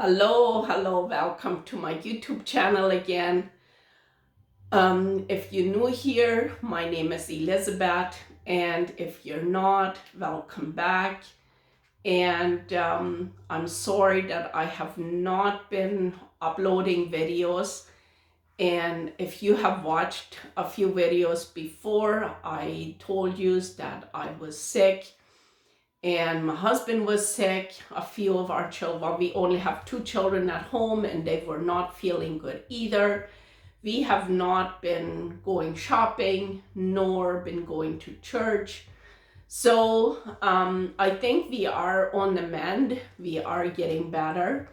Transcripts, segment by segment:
Hello, welcome to my YouTube channel again. If you're new here, my name is Elizabeth, and if you're not, welcome back. And I'm sorry that I have not been uploading videos. And if you have watched a few videos before, I told you that I was sick. And my husband was sick. A few of our children, we only have 2 children at home, and they were not feeling good either. We have not been going shopping, nor been going to church. So I think we are on the mend. We are getting better.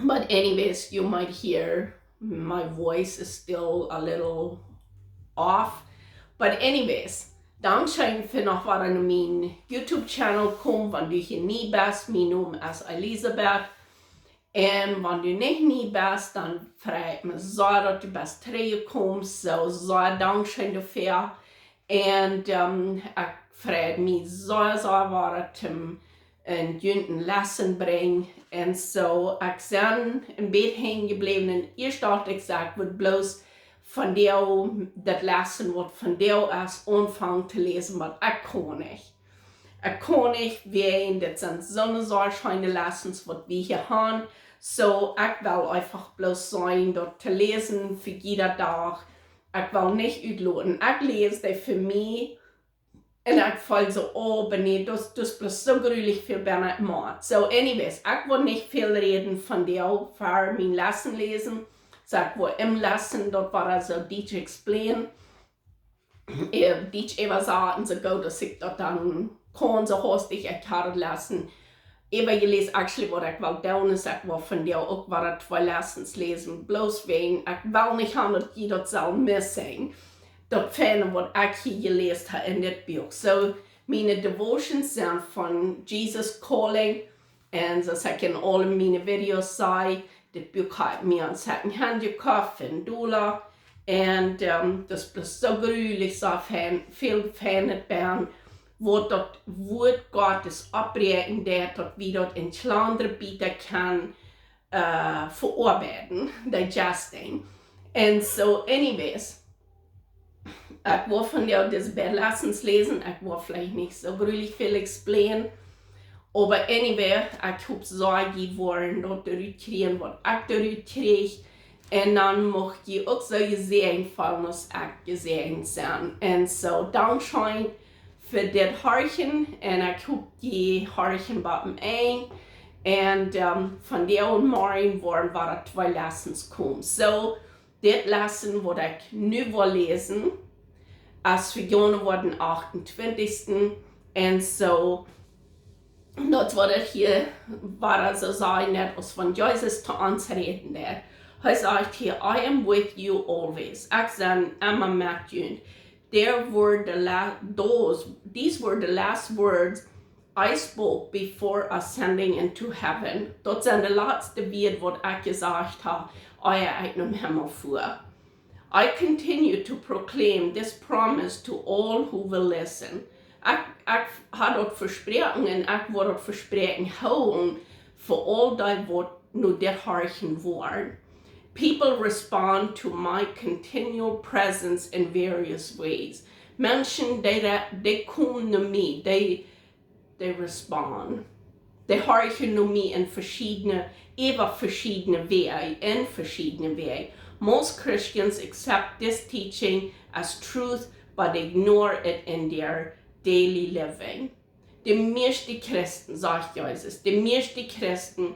But anyways, you might hear my voice is still a little off. But anyways, dankzij för nog vara min YouTube-channel kom, wanneer du hier nie bist. Mijn naam is Elizabeth. En wanneer du niet nie bist, dan vraag ik me zo dat du best terugkomt. So dankzij dafür. En ik vraag me zo waar om een junten lessen brengen. En so, ik ben een beetje heen gebleven. En eerst dacht ik, ik would bloos van jou, dat lessen wat van jou is, aanvangen te lezen, wat ik kon niet. Ik kon niet weten, dat zijn zo'n schöne lessons wat we hier hebben. So, ik wil einfach bloß sein, dort te lezen für jeder dag. Ik wil niet uitloten. Ik lees die für mich. En ik val zo, oh, nee, dat is bloß so gruwelijk veel bijna maat. So, anyways, ik wil niet veel reden van jou voor mijn lessen lezen. So, ik wil im lessen, dat war also Deutsch explain. Deutsch übersetzen, so gut, dass ich dat dan kon, so hastig ik had lessen. Aber je lees actually wat ik wil doen, is ik wil van jou ook wat 2 lessons lezen. Bloos wegen, ik wil niet gaan dat je dat zal missen. Dat fijne wat ik hier gelezen heb in dit boek. So, mijn devotions zijn van Jesus Calling. En zoals ik in alle mijn video's zei, dit boek heb ik mir aan second hand gekocht voor $1. En dat is zo gruwelijk, zo fijn, veel fijner ben. Wat dat woord Gottes opbreken, dat we dat in andere bieden kan verarbeiten, digesting. En so, anyways, ik wil van jou deze bedlessons lezen. Ik wil vielleicht niet zo gruwelijk veel explain. Aber anyway, ik hoop zo geworden dat eruit krijgen wat ik eruit krijg. En dan mag je ook zo gezegend vallen als ik gezegend zijn. En zo, dankzij voor dit hartje. En ik hoop je hartje bij me een. En van jou en morgen worden er 2 lessons komen. So, dit lesson wat ik nu wil lezen, is vergeten worden 28. En zo, dat wat ik hier waar zo zei, net als van Jezus te ons reden der. Hij zegt hier, I am with you always. Ik ben immer met jullie. These were the last words I spoke before ascending into heaven. Dat zijn de laatste woorden wat ik gezegd heb, als ik naar hemel voer. I continue to proclaim this promise to all who will listen. Ik had dat verspreken en ik wil dat verspreken houden voor al die wat nu dit hartje worden. People respond to my continual presence in various ways. Mensen die komen naar mij, die respond. Die hartje naar mij in verschiedene wegen. Most Christians accept this teaching as truth, but ignore it in their daily living. De meeste Christen, sagt Jesus, de meeste Christen,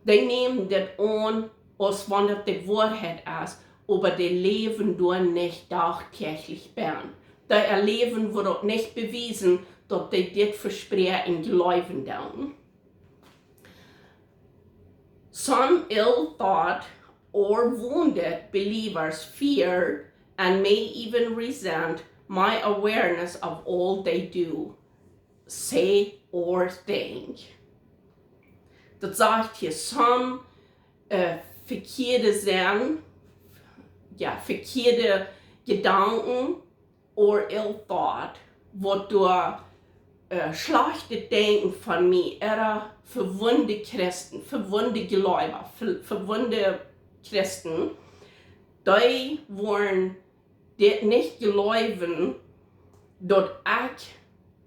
die nehmen das an, als wenn das die Wahrheit ist, aber die leben dort nicht tagtäglich bern. Die erleben wird das nicht bewiesen, dass die das Versprechen glauben dann. Some ill-thought or wounded believers fear and may even resent my awareness of all they do, say, or think. Dat sagt hier, some verkeerde verkeerde Gedanken or ill thought, wat door schlechte Denken von mir era verwunde Christen, verwunde Gläubiger, verwunde Christen, die waren nicht geloven dat ich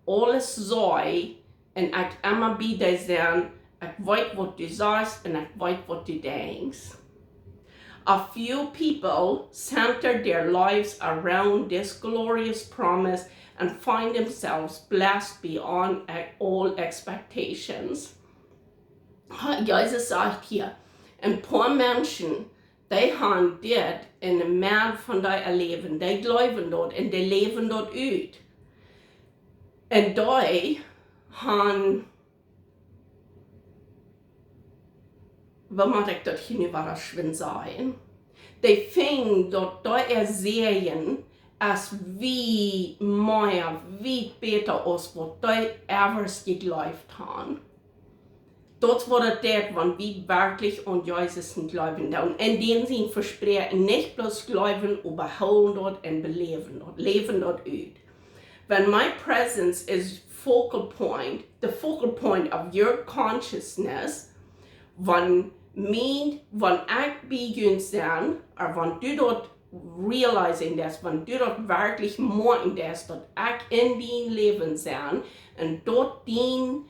alles sei en ich immer bei dir sein, ich weiß, was du sagst und ich weiß, was du denkst. A few people center their lives around this glorious promise and find themselves blessed beyond all expectations. Jesus sagt hier, ein paar Menschen, die haben das in der Mehr von deinem Leben, die glauben dort und die leben dort aus. Und die haben, wie muss ich das hinüber schön sagen? Die fingen dort sehen, als wie mehr, wie besser aus, was die evers geglaubt haben. Dort wurde das, wenn wir wirklich an Jesus glauben. Und in dem Sinn versprechen, nicht bloß glauben, aber holen dort und beleben dort, leben dort aus. When my presence is the focal point of your consciousness, wenn ich beginn sein, oder wenn du dort realizing das, wenn du dort wirklich merken das, dass ich in dein Leben sein und dort den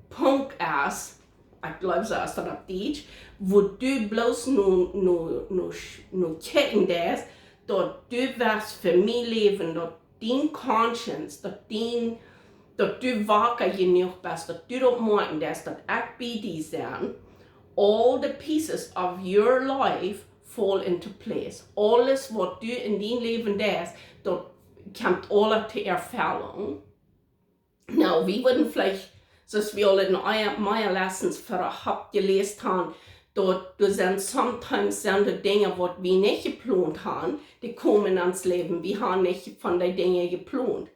Punkt ist, ich glaube, so ist das auf Deutsch, wo du bloß nur kicken das, dass du wirst für mich leben, dass dein Conscience, dass du wacker genug bist, dass du dort merken das, dass ich bei dir sein, all the pieces of your life fall into place. Alles, was du in dein Leben hast, dort kommt alles zur Erfüllung. Now, wir würden vielleicht, so wir in meiner Lessons vorher gelesen haben, dort sind sometimes die Dinge, die wir nicht geplant haben, die kommen ans Leben. Wir haben nicht von den Dingen geplant.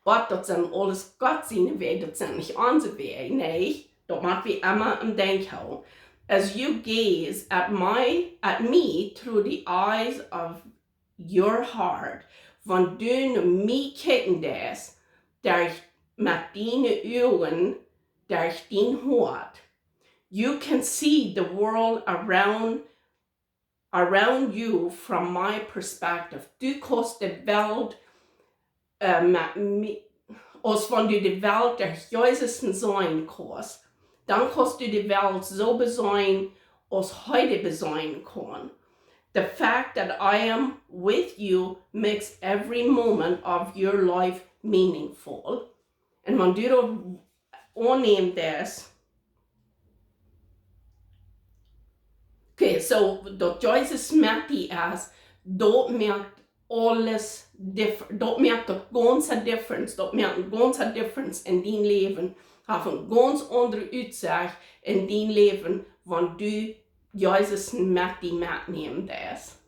Aber das sind alles Gott seine Wege, das sind nicht unsere Wege, nicht? Das macht wir immer im Denken. As you gaze at me through the eyes of your heart, wenn du mich kicken das, durch mit deinen Augen, durch dein Hort, you can see the world around you from my perspective. Du kannst die Welt als wenn du die Welt durch Jesus sein kannst, dann kannst du die Welt so besehen, als heute besehen kann. The fact that I am with you makes every moment of your life meaningful. Und wenn du annimmst das, okay, so dort Jesus merkt die erst, dort merkt alles, dort merkt die ganze Difference, dort merkt eine ganze Difference in dein Leben, hat eine ganz andere Aussicht in dein Leben, wenn du Jesus mit dir mitnehmen darfst.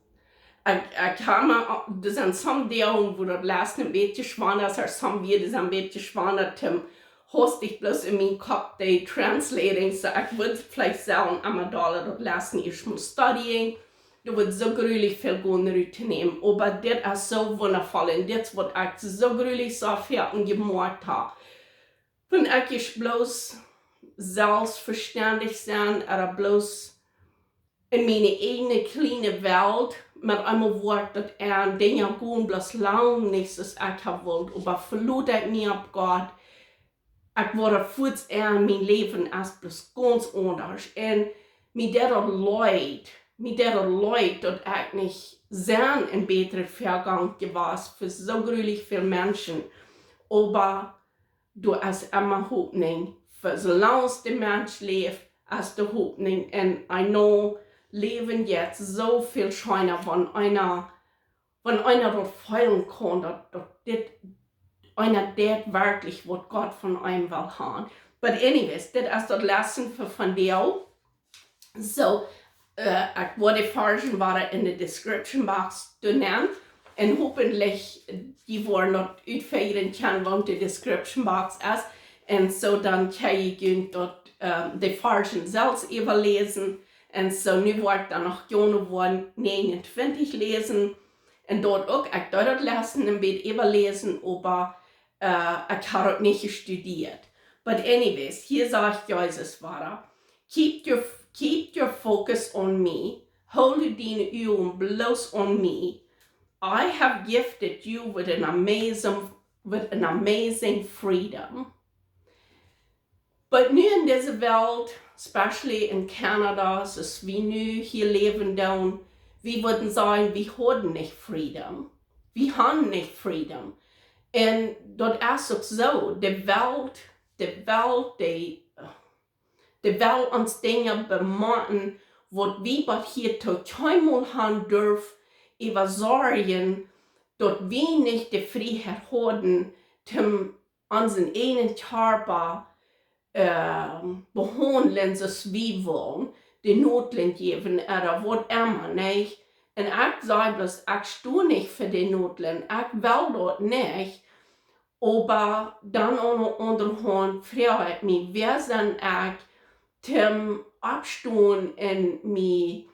Das sind some Dinge, wo das Lesen ein bisschen schwanger ist, oder some wieder ein bisschen schwanger, Tim, hast dich bloß in meinem Kopf, die Translating, so ich würde vielleicht sagen, am Dollar das Lesen, ich muss studying, du würdest so grülich viel Gunrüte nehmen, aber das ist so wundervoll, und das wird ich so grülich so viel gemacht habe. Wenn ich bloß selbstverständlich sein, oder bloß in meine eigene kleine Welt, mit einem Wort, dass Dinge gehen bloß lang nicht, was ich wollte, aber verlor ich mich ab Gott. Ich wurde kurz in mein Leben als bloß ganz anders. Und mit der Leute, dass ich nicht sehr in besseren Vergang gewesen für so grülich viele Menschen. Aber du hast immer Hoffnung, für solange der Mensch lebt, hast du Hoffnung. Und I know, leben jetzt so viel schöner, wenn einer dort feiern kann, dass einer das wirklich, was Gott von einem will haben. But anyways, das ist das Lesson von dir. So, ich werde die Version in der Description Box nennen. Und hoffentlich, die wollen noch ausführen können, wenn die Description Box ist. Und so dann kann ich dort die Version selbst überlesen. Und so, nu werde ich dann noch Johannes 29 lesen. Und dort auch, ich dort lesen, ein bisschen überlesen, aber ich habe es nicht studiert. But anyways, hier sagt Jesus weiter, keep your focus on me, hold deine Augen bloß on me. I have gifted you with an amazing freedom. But nu in dieser Welt, especially in Kanada, so ist wie nu hier leben down, wir würden sagen, wir haben nicht Freedom. Wir haben nicht Freedom. Und dort ist auch so, die Welt uns Dinge bemachen, was wir hier total haben dürfen, übersorgen, dort wir nicht die Freiheit haben, unseren eigenen Körper behandeln, so wie wir wollen, die Notland geben oder was immer, nicht? Und ich sage bloß, ich stehe nicht für die Notland, ich will dort nicht, aber dann an der anderen Hand frage ich mich, wer sind ich zum Abstehen und mich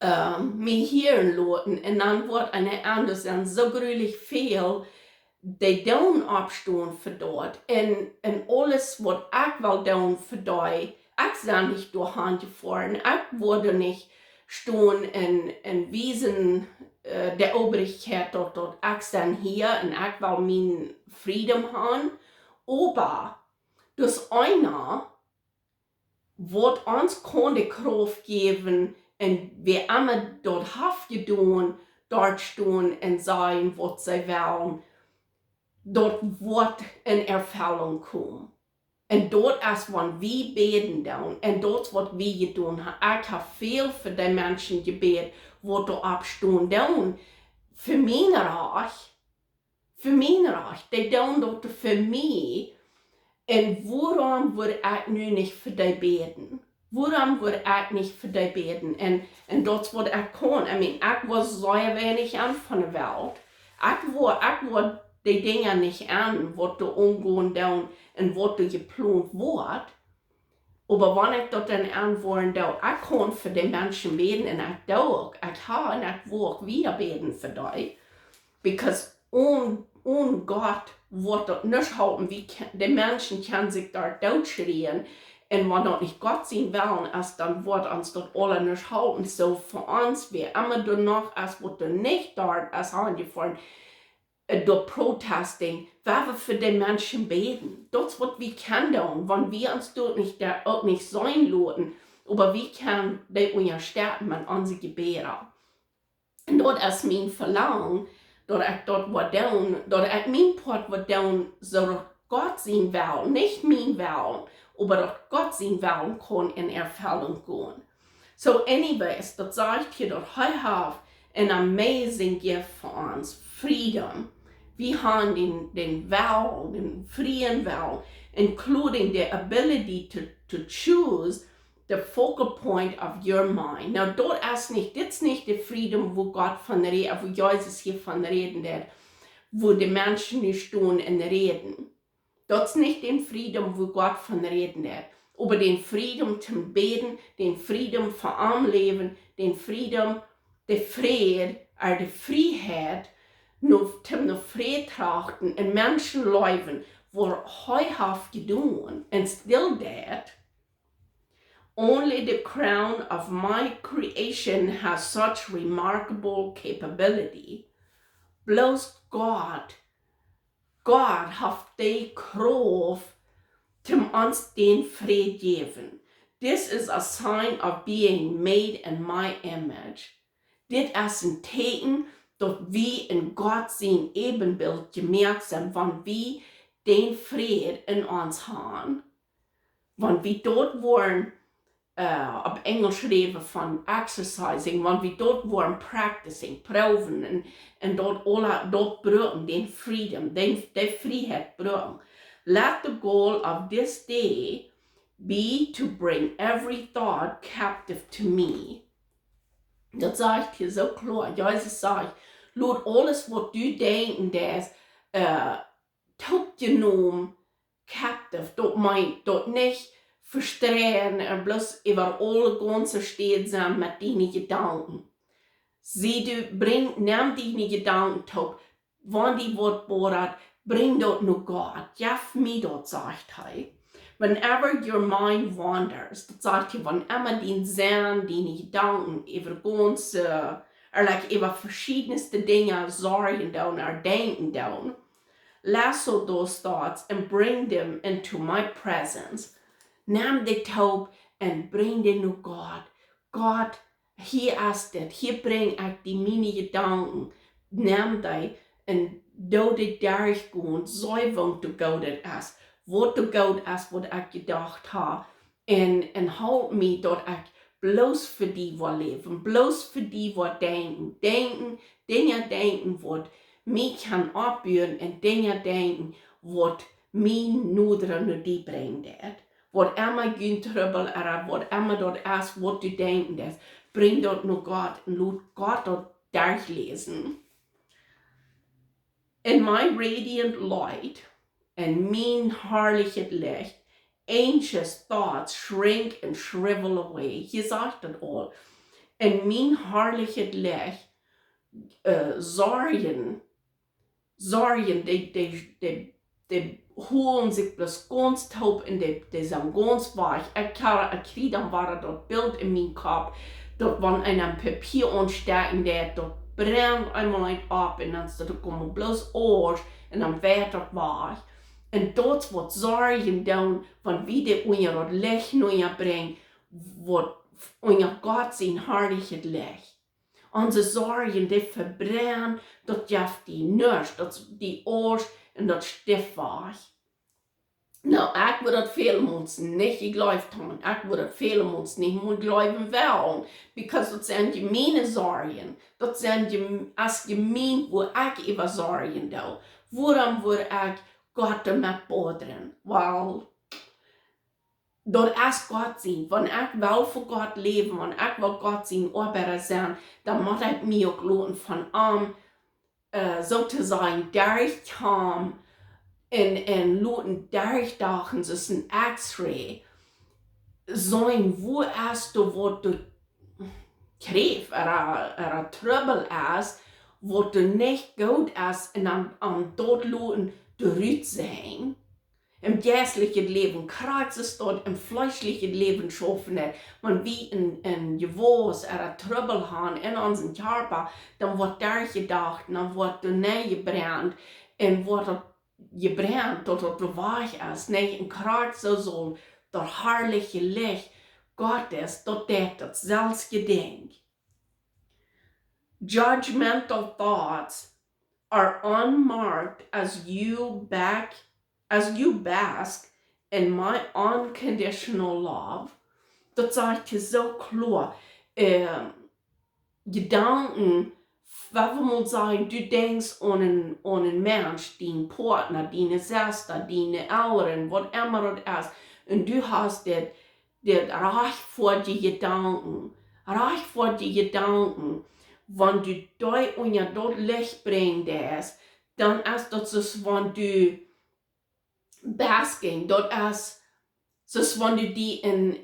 hören lassen, und dann wird eine andere sein, so grülich viel, die tun abstehen für dort, und alles, was ich will tun für die, ich sage nicht durch Hand gefahren, ich würde nicht stehen in Wiesen der Obrigkeit dort, ich bin hier und ich will meinen Frieden haben, aber das einer wird uns keine Kraft geben, und wir immer dort getan, dort stehen und sagen, was sie wollen, dort wird in Erfüllung kommen. Und dort ist, wenn wir beten dann, und dort, was wir getan haben, ich habe viel für die Menschen gebetet, die da abstehen dann, für mein Reich, die tun dort für mich, und warum würde ich nun nicht für die beten? Warum würde ich nicht für die beten? Und das, was ich kann, ich war sehr wenig an von der Welt. Ich war die Dinge nicht an, was da umgehen dann und was da geplant wird. Aber wenn ich dort dann anwollen darf, ich kann für die Menschen beten und ich darf, ich habe und ich will auch wieder beten für die. Because Gott wird dort nicht halten, die Menschen können sich dort durchschreien. Und wenn dort nicht Gott sein wollen ist, dann wird uns dort alle nicht halten. So für uns, wer immer danach ist, was da nicht dort ist, angefahren, durch Protesting, weil wir für die Menschen beten. Das, was wir können, wenn wir uns dort nicht, auch nicht sein lassen, aber wir können die unterstützen mit unseren Gebeten. Und dort ist mein Verlangen, dass ich dort was tun, dass ich mein Part was tun, so dass Gott sein will, nicht mein Will, aber dass Gott sein Will kann in Erfüllung gehen. So anyways, das sagt hier, dass I have an amazing gift for uns, freedom. Wir haben den Will, den freien Will, including the ability to choose the focal point of your mind. Now, dort ist nicht der Frieden, wo Gott von redet, wo Jesus hier von reden hat, wo die Menschen nicht stehen und reden. Das ist nicht den Frieden, wo Gott von reden hat, aber den Frieden zum Beten, den Frieden vom Leben, den Frieden, der Friede, die Freiheit, nur zum Frieden trachten und Menschen leben, wo heuhaft gedungen und still that. Only the crown of my creation has such remarkable capability. Bloß Gott hat die Kraft, zum uns den Frieden geben. This is a sign of being made in my image. Das ist ein Zeichen, dass wir in Gott sein Ebenbild gemerkt sind, wenn wir den Frieden in uns haben. Wenn wir dort waren, auf Englisch reden von exercising, wenn wir dort waren, practicing, proben und dort brauchen den Frieden, die Freiheit brauchen. Let the goal of this day be to bring every thought captive to me. Das sagt hier so klar. Jesus sagt, laut alles, was du denkst, das taugt genommen, captive. Das meint, das nicht verstehen und bloß über alle ganze Städte sein mit deinen Gedanken. Nimm deine Gedanken, wenn die Wort bohrt, bring dat nu God. Geef me dat, sagt hij. Whenever your mind wanders, dat sagt hij, wanneer die Zahn, die Gedanken über ganz, like über verschiedenste Dinge sorgen down or denken down, lasso those thoughts and bring them into my presence. Neem dit op en breng dit naar God. God, hier is dit. Hier breng ik die mijn gedanken. Neem die en doe dit durchgaan. Zuiver te God het is. Wat te God is wat ik gedacht heb. En houd me dat ik bloos voor die wil leven. Bloos voor die wil denken. Dingen denken wat mij kan opburen. En dingen denken wat mij nodig naar die brengt. Wat immer geen trouble er, wat immer dat is, wat du denken is, bring dat naar God en laat God dat durchlezen. In my radiant light and mijn herrlichheid licht, anxious thoughts shrink and shrivel away. Je zegt het al. In mijn herrlichheid licht, zorgen, die holen sich bloß ganz taub in die sind ganz weich. Ich kriege dann war das Bild in meinem Kopf, dort wenn ein Papier anstecken, dort brennt einmal nicht ab und dann kommen bloß Arsch und dann wird das weich. Und dort wird Sorgen dann, wenn wieder unser Licht neu bringt, wird unser Gott sein herrliches Licht. Onze Sorgen, die verbrennen, dat jaft die nurse, dat die oors en dat stift was. Nou, ik wil dat veel mensen niet geloofd hebben. Ik wil dat veel mensen niet moet geloven wel. Because dat zijn gemene zorgen. Dat zijn als gemeen waar ik over zorgen doe. Waarom wil ik God ermee boderen? Wel, dat is God zien. Wanneer ik wil voor God leven, wanneer ik wil God zien arbeiter zijn, dan moet ik mij ook laten van sozusagen durchkomen en laten durchdachen, dus een X-ray. Zijn, wo is de wat de kreeg, er trouble is, wat er niet goed is, en dan dat laten eruit zijn. Im geistlichen Leben krijgt es dort, im fleischlichen Leben schaffen het. Wenn wir in Gewos oder Trouble haben in unserem Körper, dann wird da gedacht, dann wird da nicht gebrannt, und wird gebrannt, dass es weich ist. Nicht, und krijgt so das herrliche Licht Gottes, das selbst gedenk. Judgmental thoughts are unmarked as you bask in my unconditional love. Dat sagt je so klar. Gedanken, wat we moeten zeggen, du denkst an einen Mensch, dein Partner, deine Schwester, deine Eltern, was immer das ist. Und du hast das recht vor die Gedanken. Recht vor die Gedanken. Wenn du da unter das Licht bringst, dann ist das so, wenn du basking, dat is, zoals wanneer die in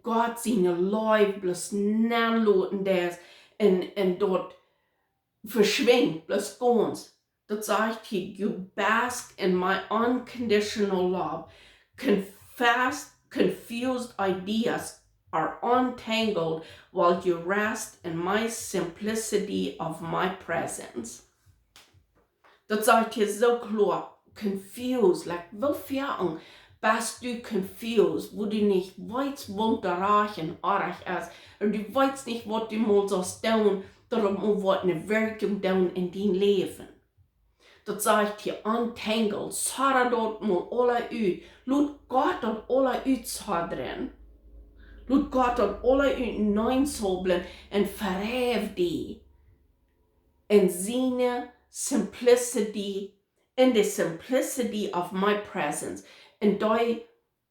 God zijn life bloß nanloten des en dat verschwingt bloß ganz. Dat sagt hier, you bask in my unconditional love. Confused ideas are untangled while you rest in my simplicity of my presence. Dat sagt hier so klar. Confused, like wofür bist du confused, wo du nicht weißt, wo der Rachen arg ist, und du weißt nicht, was du mal sollst tun, darum wird eine Wirkung tun in dein Leben. Das sagt hier untangled, sarra dort mal alle ut, laat Gott dort alle ut sadren. Laat Gott dort alle ut neinsoblen und verhev die. In seine simplicity, in the simplicity of my presence, in die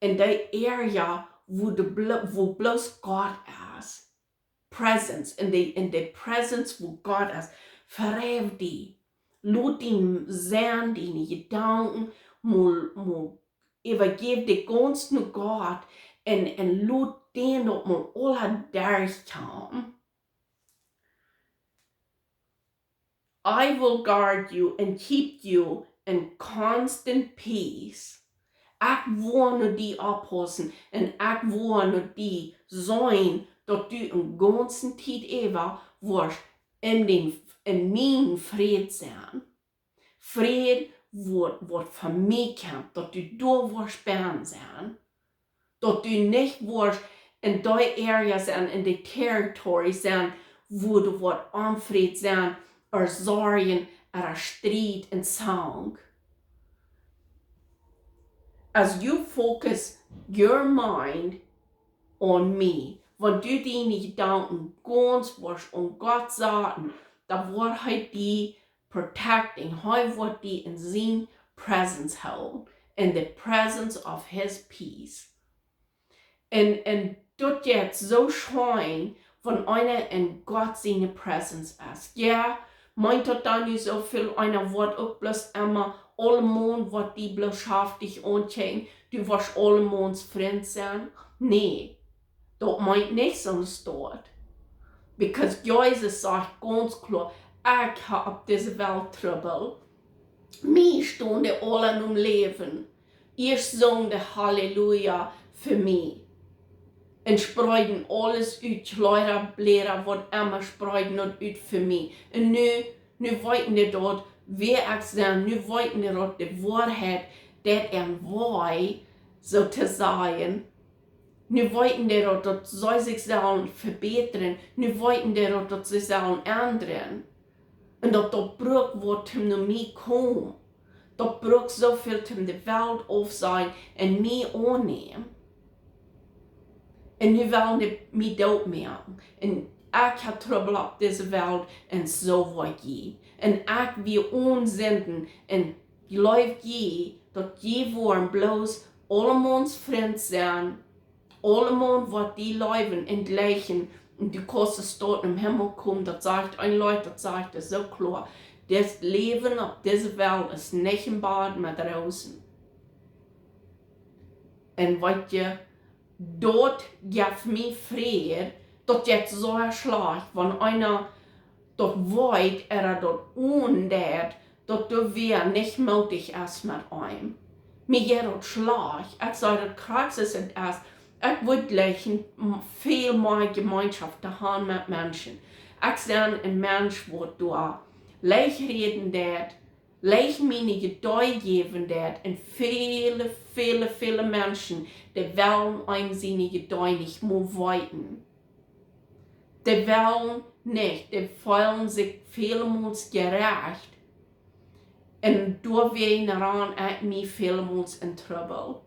area wo bloß God is. Presence, in the presence wo God is. Verhev die. Laat die zijn, die Gedanken, mal übergib die ganz nur Gott, en laat den op mal alle durchkommen. I will guard you and keep you een constant peace. Ik wil nu die oppassen en ik wil nu die zijn dat du een ganze tijd even wordt in mijn vrede zijn. Vrede wordt van mij komt, dat du door wordt bang zijn. Dat du niet wordt in die areas en in die territory zijn, wo du wordt onvrede zijn, zorgen, strijd en zang. As you focus your mind on me, wenn du deine Gedanken ganz wirst und Gott sagen, da wird er die protecting, er wird die in seine presence halten, in the presence of his peace. Und dort jetzt so schein, wenn einer in Gott seine presence ist. Ja, meint das dann nicht so viel, einer wird auch bloß immer allemal wird die bloß dich anziehen, du wirst allemals Freund sein. Nee, das meint nicht so dort. Because Jesus sagt ganz klar, ich habe auf dieser Welt Trouble. Mir stunden alle im Leben. Ich singe Halleluja für mich. Und spreiden alles uit, Leute, Lehrer, was immer spreiden und uit für mich. Und nu weten wir dort, wer ich sein, nu weten wir dort die Wahrheit, das war, so zu sagen. Nu weten wir dort, dass sie sich sollen verbessern, nu weten wir dort, dass sie sollen ändern. Und dass das Bruch wird zum mir kommen. Das Bruch so viel zum die Welt auf sein und mich annehmen. Und nu wollen die mich dood machen. Und ich habe Trouble auf dieser Welt und so will ich. Und ich will unsenden und läuft je, dass je wollen bloß allemans Freund sein, allemal wird die Leben entgleichen und du kannst es dort im Himmel kommen, das sagt ein Leut, das sagt es so klar. Das Leben auf dieser Welt ist nicht im Bad, aber draußen. Und weißt du, dort gibt mir Friede, dass jetzt so ein Schlag, wenn einer dort weit dort undet, dass du wieder nicht mutig ist mit ihm. Mir geht dort Schlag, ich sage, das Kraxis ist erst, ich würde gleich viel mehr Gemeinschaft haben mit Menschen. Ich bin ein Mensch, wo du leicht reden wird, leicht meine Geduld geben wird, und viele Menschen, die wollen einem seine Geduld nicht mehr weiten. Die wollen nicht, die fühlen sich vielmals gerecht. Und durch wen daran ich mich vielmals in Trouble.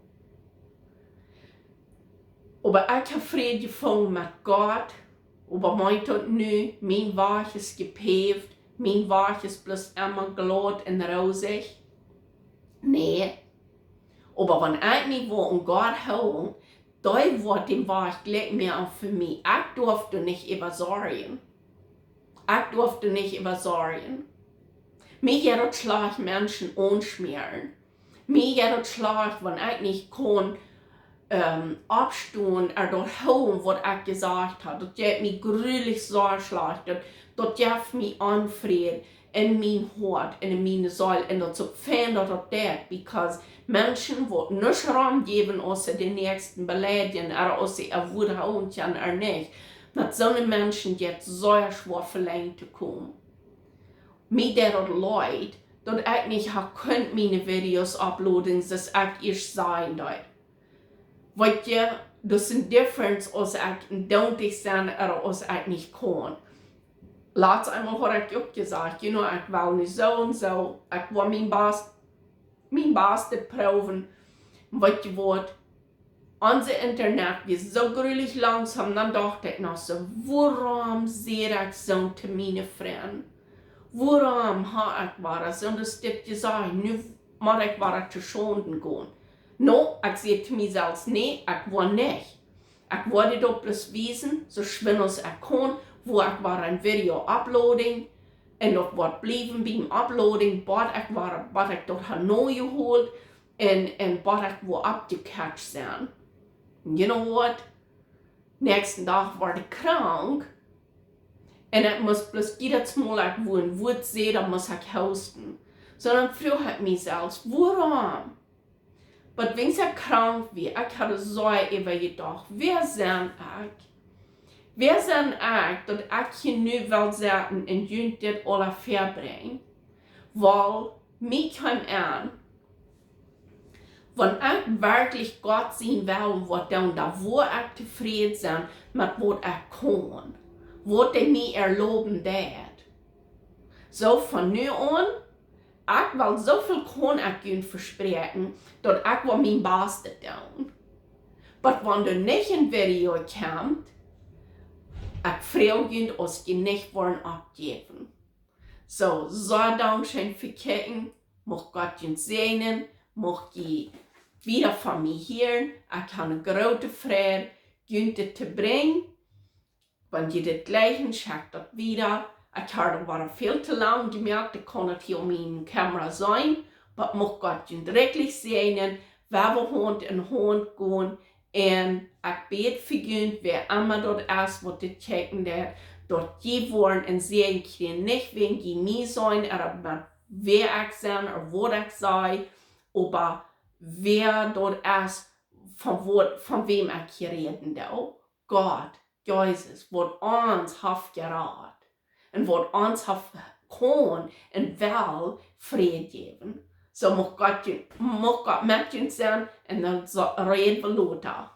Aber ich habe Friede gefunden mit Gott, aber meint das nu, mein Weg ist gepaved, mein Weg ist bloß immer glatt und rosig. Nee. Aber wenn ich mich an Gott halte, da wird der Weg gleich mehr auch für mich. Ich durfte nicht übersorgen. Ich durfte nicht übersorgen. Mir geht das Schlag Menschen anschmieren. Mir geht das Schlag, wenn ich nicht kann, abstehen oder dort holen, was ich gesagt habe. Das gibt mich gründlich so schlecht. Das gibt mich Unfrieden in mein Hort, in meine Seele. Und das ist fein, dass das because Menschen, die nicht Raum geben, außer den nächsten beleidigen, oder außer erwürdigen oder nicht. Mit so einem Menschen geht so schwer verlangt zu kommen. Mir das leid, dass ich nicht könnt meine Videos uploaden, dass ich erst sein darf. Weißt du, das ist ein Difference, als ich dämlich sein oder als ich nicht kann. Letztes einmal habe ich auch gesagt, ich will nicht so und so, ich will mein Bestes proben. Weißt du was? Unser Internet geht so gründlich langsam, dann dachte ich noch so, warum sehe ich so zu meinen Freunden? Warum habe ich was? Und das ist gesagt, nu muss ich was zu Schonden gehen. No, ich sehe zu mir selbst, nee, ich will nicht. Ich wollte dort bloß wissen, so schnell als ich kann, wo ich war ein Video uploading. Und dort wird bleiben beim Uploading, was ich dort neu geholt und was ich wo abgecatcht sein. You know what? Nächsten Tag war ich krank. Und ich muss bloß jedes Mal, ich wo ein Wort sehe, da muss ich hosten. Sondern vroeg ik mezelf, waarom? Maar wenn ik krank was, ik had zo even gedacht, wie zijn ik? Wie zijn ik dat ik je nu wil zetten en jullie dit alle verbrengen? Wel, mij kwam aan, wanneer ik werkelijk God zien wil, wat dan waar ik tevreden zijn met wat ik kon, wat hij mij erloben deed. Zo van nu aan, ik wil zoveel kon ik jullie verspreken, dat ik wel mijn beste doen. Maar wanneer niet een video komt, ik vraag jullie als je niet worden abgeven. So dankzij für kijken, mag Gott je segnen, mag je wieder von mir hören. Ich habe eine große Freude, Günther zu bringen. Wenn je das gleiche schickt das wieder. Ich habe war viel zu lang gemerkt, ich kann nicht hier um meine Kamera sein. Aber mag Gott je wirklich segnen, wer wir Hund in Hund gehen. Und ich bete für Günther, wer immer dort ist, was die checken wird. Dort die wollen und sehen können, nicht wegen die mir sein, oder wer ich sein, oder wo ich sei, aber wer dort ist, von wem ich hier reden darf. Gott, Jesus, was uns hat geraten und was uns hat kann und will Frieden geben. So muss Gott mit uns sein und dann reden wir lauter.